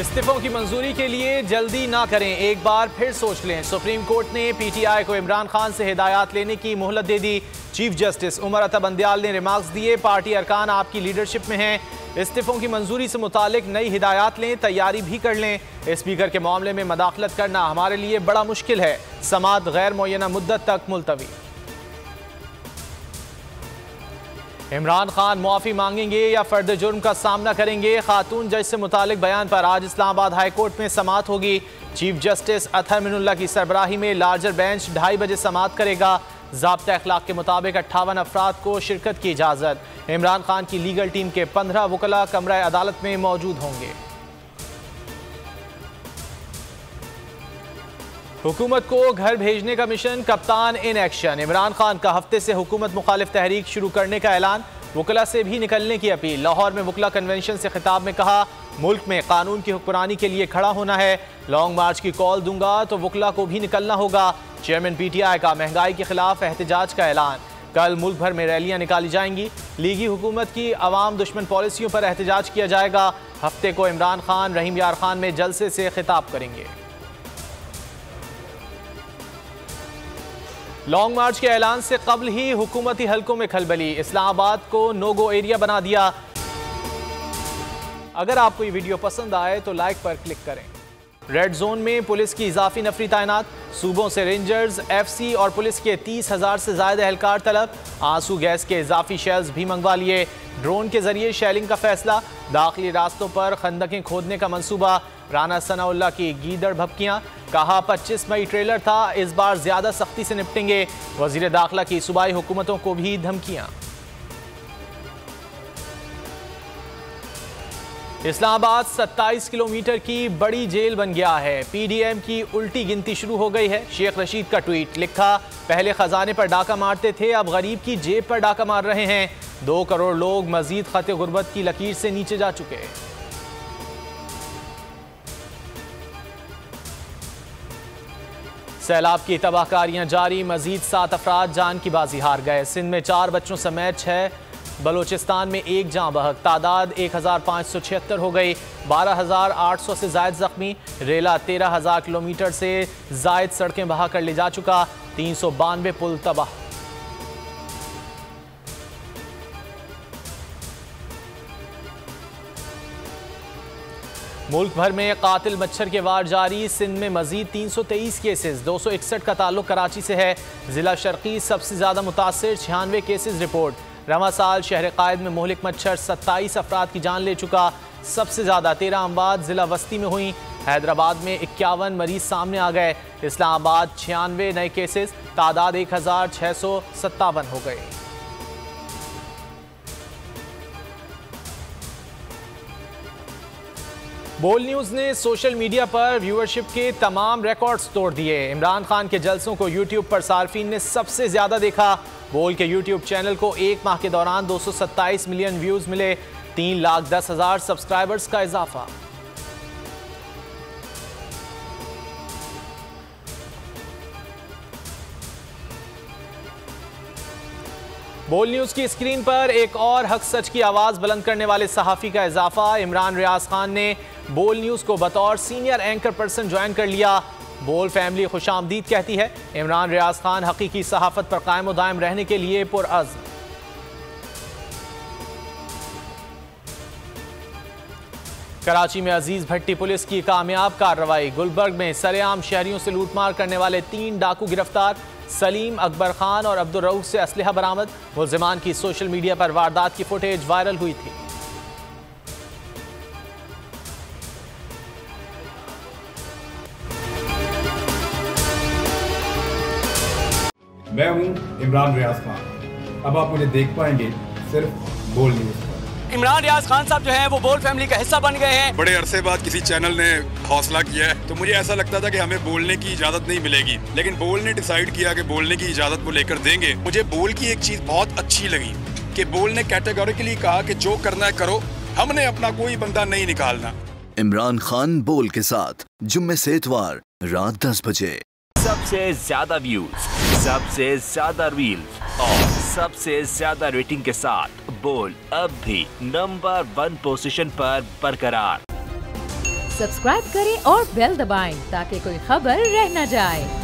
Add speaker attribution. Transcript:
Speaker 1: इस्तीफों की मंजूरी के लिए जल्दी ना करें, एक बार फिर सोच लें। सुप्रीम कोर्ट ने पीटीआई को इमरान खान से हिदायत लेने की मोहलत दे दी। चीफ जस्टिस उमर अता बंदयाल ने रिमार्क्स दिए, पार्टी अरकान आपकी लीडरशिप में हैं, इस्तीफों की मंजूरी से मुतालिक नई हिदायत लें, तैयारी भी कर लें। स्पीकर के मामले में मदाखलत करना हमारे लिए बड़ा मुश्किल है, समाअत गैर मुअय्यना मुद्दत तक मुलतवी। इमरान खान मुआफ़ी मांगेंगे या फर्द जुर्म का सामना करेंगे? खातून जज से मुतालिक बयान पर आज इस्लामाबाद हाई कोर्ट में समाअत होगी। चीफ जस्टिस अतहर मिनुल्लाह की सरबराही में लार्जर बेंच 2:30 बजे समाअत करेगा। ज़ाब्ता अखलाक के मुताबिक 58 अफराद को शिरकत की इजाज़त। इमरान खान की लीगल टीम के 15 वकला कमरा अदालत में मौजूद होंगे। हुकूमत को घर भेजने का मिशन, कप्तान इन एक्शन। इमरान खान का हफ्ते से हुकूमत मुखालिफ तहरीक शुरू करने का ऐलान, वकला से भी निकलने की अपील। लाहौर में वकला कन्वेंशन से खिताब में कहा, मुल्क में कानून की हुक्मरानी के लिए खड़ा होना है। लॉन्ग मार्च की कॉल दूंगा तो वकला को भी निकलना होगा। चेयरमैन पीटीआई का महंगाई के खिलाफ एहतजाज का ऐलान। कल मुल्क भर में रैलियां निकाली जाएंगी। लीगी हुकूमत की अवाम दुश्मन पॉलिसियों पर एहतजाज किया जाएगा। हफ्ते को इमरान खान रहीम यार खान में जलसे से खिताब करेंगे। लॉन्ग मार्च के ऐलान से कबल ही हुकूमती हलकों में खलबली, इस्लामाबाद को नो गो एरिया बना दिया। अगर आपको ये वीडियो पसंद आए तो लाइक पर क्लिक करें। रेड जोन में पुलिस की इजाफी नफरी तैनात, सूबों से रेंजर्स, एफसी और पुलिस के 30,000 से ज्यादा एहलकार तलब। आंसू गैस के इजाफी शेल्स भी मंगवा लिए। ड्रोन के जरिए शेलिंग का फैसला। दाखिली रास्तों पर खंदकें खोदने का मंसूबा। राना सनाउल्लाह की गीदड़ भपकियां, कहा 25 मई ट्रेलर था, इस बार ज्यादा सख्ती से निपटेंगे। वजीर दाखिला की सूबाई हुकूमतों को भी धमकियां। इस्लामाबाद 27 किलोमीटर की बड़ी जेल बन गया है। पीडीएम की उल्टी गिनती शुरू हो गई है। शेख रशीद का ट्वीट, लिखा पहले खजाने पर डाका मारते थे, अब गरीब की जेब पर डाका मार रहे हैं। 2 करोड़ लोग मजीद खते गुर्बत की लकीर से नीचे जा चुके हैं। सैलाब की तबाहकारियां जारी, मजीद 7 अफराद जान की बाजी हार गए। सिंध में 4 बच्चों समेत 6, बलोचिस्तान में 1 जाँ बहक, तादाद 1576 हो गई। 12,800 से जायद जख्मी। रेला 13,000 किलोमीटर से जायद सड़कें बहा कर ले जा चुका। 392 पुल तबाह। मुल्क भर में कातिल मच्छर के वार जारी। सिंध में मजीद 323 केसेस, 261 का ताल्लुक कराची से है। जिला शर्की सबसे ज्यादा मुतासिर, 96 केसेस रिपोर्ट। रवा साल शहर कायद में मोहलिक मच्छर 27 अफराद की जान ले चुका। सबसे ज्यादा 13 अमवात जिला वस्ती में हुई। हैदराबाद में 51 मरीज सामने आ गए। इस्लामाबाद 96 नए केसेस, तादाद 1657 हो गए। बोल न्यूज़ ने सोशल मीडिया पर व्यूअरशिप के तमाम रिकॉर्ड्स तोड़ दिए। इमरान खान के जलसों को यूट्यूब पर सार्फिन ने सबसे ज्यादा देखा। बोल के यूट्यूब चैनल को 1 माह के दौरान 227 मिलियन व्यूज मिले। 3,10,000 सब्सक्राइबर्स का इजाफा। बोल न्यूज़ की स्क्रीन पर एक और हक सच की आवाज़ बुलंद करने वाले सहाफ़ी का इजाफा। इमरान रियाज खान ने बोल न्यूज़ को बतौर सीनियर एंकर पर्सन ज्वाइन कर लिया। बोल फैमिली खुशामदीद कहती है। इमरान रियाज खान हकीकी सहाफ़त पर कायम व दायम रहने के लिए पुरअज़्म। कराची में अजीज भट्टी पुलिस की कामयाब कार्रवाई। गुलबर्ग में सरेआम शहरियों से लूटमार करने वाले 3 डाकू गिरफ्तार। सलीम, अकबर खान और अब्दुल रऊफ से असलहा बरामद। मुल्जिमान की सोशल मीडिया पर वारदात की फुटेज वायरल हुई थी।
Speaker 2: मैं हूं इमरान रियाज खान। अब आप मुझे देख पाएंगे सिर्फ बोल न्यूज़ पर।
Speaker 3: इमरान रियाज खान साहब जो हैं वो बोल फैमिली का हिस्सा बन गए हैं।
Speaker 4: बड़े अरसे बाद किसी चैनल ने हौसला किया है, तो मुझे ऐसा लगता था कि हमें बोलने की इजाजत नहीं मिलेगी, लेकिन बोल ने डिसाइड किया कि बोलने की इजाजत को लेकर देंगे। मुझे बोल की एक चीज बहुत अच्छी लगी कि बोल ने कैटेगोरिकली कहा कि जो करना है करो, हमने अपना कोई बंदा नहीं निकालना।
Speaker 5: इमरान खान बोल के साथ जुम्मे से इतवार रात 10 बजे।
Speaker 6: सबसे ज्यादा व्यूज, सबसे ज्यादा रील्स और सबसे ज्यादा रेटिंग के साथ बोल अब भी नंबर 1 पोजीशन पर बरकरार।
Speaker 7: सब्सक्राइब करें और बेल दबाएं ताकि कोई खबर रह न जाए।